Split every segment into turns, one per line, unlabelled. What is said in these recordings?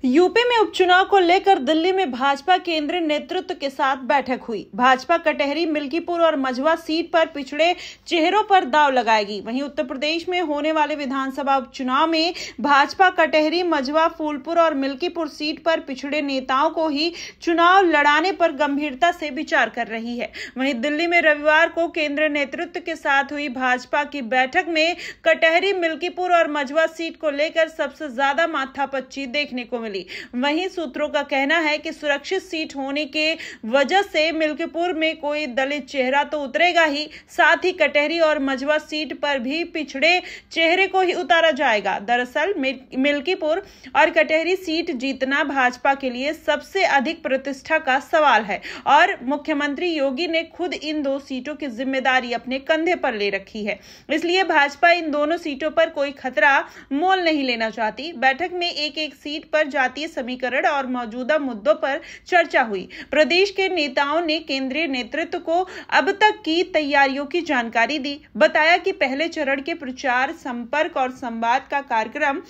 UP में उपचुनाव को लेकर दिल्ली में भाजपा केंद्रीय नेतृत्व के साथ बैठक हुई। भाजपा कटहरी, मिल्कीपुर और मझवा सीट पर पिछड़े चेहरों पर दांव लगाएगी। वहीं उत्तर प्रदेश में होने वाले विधानसभा उपचुनाव में भाजपा कटहरी, मझवा, फूलपुर और मिल्कीपुर सीट पर पिछड़े नेताओं को ही चुनाव लड़ाने पर गंभीरता से विचार कर रही है। वहीं दिल्ली में रविवार को केंद्रीय नेतृत्व के साथ हुई भाजपा की बैठक में कटहरी, मिल्कीपुर और मझवा सीट को लेकर सबसे ज्यादा माथापच्ची देखने को मिली। वहीं सूत्रों का कहना है कि सुरक्षित सीट होने के वजह से मिल्कीपुर में कोई दलित चेहरा तो उतरेगा ही, साथ ही कटहरी और मझवा सीट पर भी पिछड़े चेहरे को ही उतारा जाएगा। दरअसल मिल्कीपुर और कटहरी सीट जीतना भाजपा के लिए सबसे अधिक प्रतिष्ठा का सवाल है और मुख्यमंत्री योगी ने खुद इन दो सीटों की जिम्मेदारी अपने कंधे पर ले रखी है। इसलिए भाजपा इन दोनों सीटों पर कोई खतरा मोल नहीं लेना चाहती। बैठक में एक एक सीट पर जातीय समीकरण और मौजूदा मुद्दों पर चर्चा हुई। प्रदेश के नेताओं ने केंद्रीय नेतृत्व को अब तक की तैयारियों की जानकारी दी। बताया कि पहले चरण के प्रचार, संपर्क और संवाद का कार्यक्रम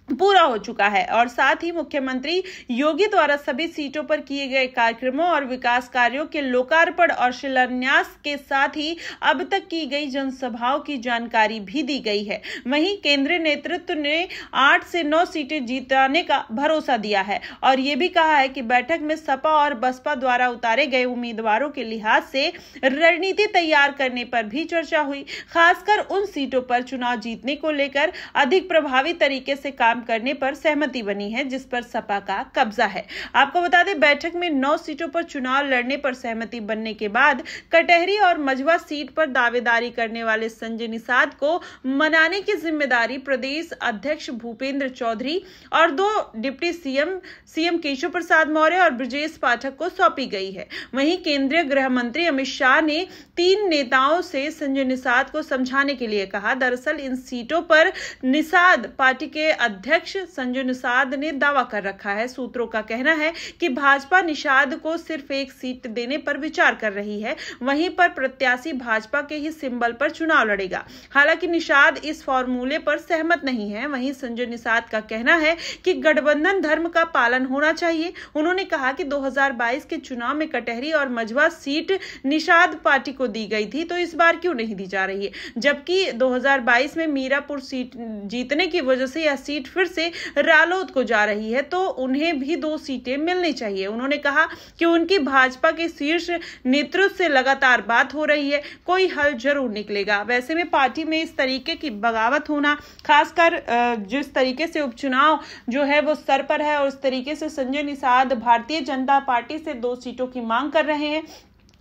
पूरा हो चुका है और साथ ही मुख्यमंत्री योगी द्वारा सभी सीटों पर किए गए कार्यक्रमों और विकास कार्यों के लोकार्पण और शिलान्यास के साथ ही अब तक की गई जनसभाओं की जानकारी भी दी गई है। वहीं केंद्रीय नेतृत्व ने 8 से 9 सीटें जीताने का भरोसा दिया है और ये भी कहा है कि बैठक में सपा और बसपा द्वारा उतारे गए उम्मीदवारों के लिहाज से रणनीति तैयार करने पर भी चर्चा हुई। खासकर उन सीटों पर चुनाव जीतने को लेकर अधिक प्रभावी तरीके से काम करने पर सहमति बनी है, जिस पर सपा का कब्जा है। आपको बता दें, बैठक में 9 सीटों पर चुनाव लड़ने पर सहमति बनने के बाद कटहरी और मझवा सीट पर दावेदारी करने वाले संजय निषाद को मनाने की जिम्मेदारी प्रदेश अध्यक्ष भूपेंद्र चौधरी और 2 डिप्टी सीएम केशव प्रसाद मौर्य और ब्रजेश पाठक को सौंपी गई है। वहीं केंद्रीय गृह मंत्री अमित शाह ने 3 नेताओं से संजय निषाद को समझाने के लिए कहा। दरअसल इन सीटों पर निषाद पार्टी के अध्यक्ष संजय निषाद ने दावा कर रखा है। सूत्रों का कहना है कि भाजपा निषाद को सिर्फ एक सीट देने पर विचार कर रही है, वहीं पर प्रत्याशी भाजपा के ही सिंबल पर चुनाव लड़ेगा। हालांकि निषाद इस फॉर्मूले पर सहमत नहीं है। वहीं संजय निषाद का कहना है कि गठबंधन धर्म का पालन होना चाहिए। उन्होंने कहा कि 2022 के चुनाव में कटहरी और मझवा सीट निषाद पार्टी को दी गई थी, तो इस बार क्यों नहीं दी जा रही है, जबकि 2022 में मीरापुर सीट जीतने की वजह से यह सीट फिर से रालोद को जा रही है, तो उन्हें भी 2 सीटें मिलनी चाहिए। उन्होंने कहा कि उनकी भाजपा के शीर्ष नेतृत्व से लगातार बात हो रही है, कोई हल जरूर निकलेगा। वैसे में पार्टी में इस तरीके की बगावत होना, खासकर जिस तरीके से उपचुनाव जो है वो सर पर है और उस तरीके से संजय निषाद भारतीय जनता पार्टी से 2 सीटों की मांग कर रहे हैं।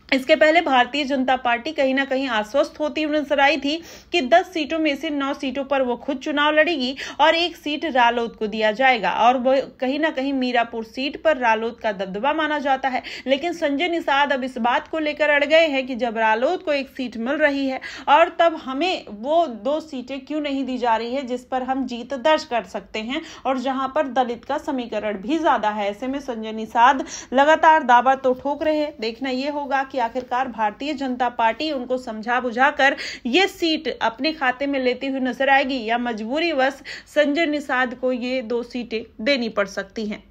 इसके पहले भारतीय जनता पार्टी कहीं ना कहीं आश्वस्त होती हुई नजर आई थी कि 10 सीटों में से 9 सीटों पर वो खुद चुनाव लड़ेगी और 1 सीट रालोद को दिया जाएगा और वो कहीं ना कहीं मीरापुर सीट पर रालोद का दबदबा माना जाता है। लेकिन संजय निषाद अब इस बात को लेकर अड़ गए हैं कि जब रालोद को 1 सीट मिल रही है और तब हमें वो 2 सीटें क्यों नहीं दी जा रही है जिस पर हम जीत दर्ज कर सकते हैं और जहां पर दलित का समीकरण भी ज्यादा है। ऐसे में संजय निषाद लगातार दावा तो ठोक रहे हैं। देखना यह होगा कि आखिरकार भारतीय जनता पार्टी उनको समझा बुझाकर ये सीट अपने खाते में लेती हुई नजर आएगी या मजबूरीवश संजय निषाद को ये 2 सीटें देनी पड़ सकती हैं।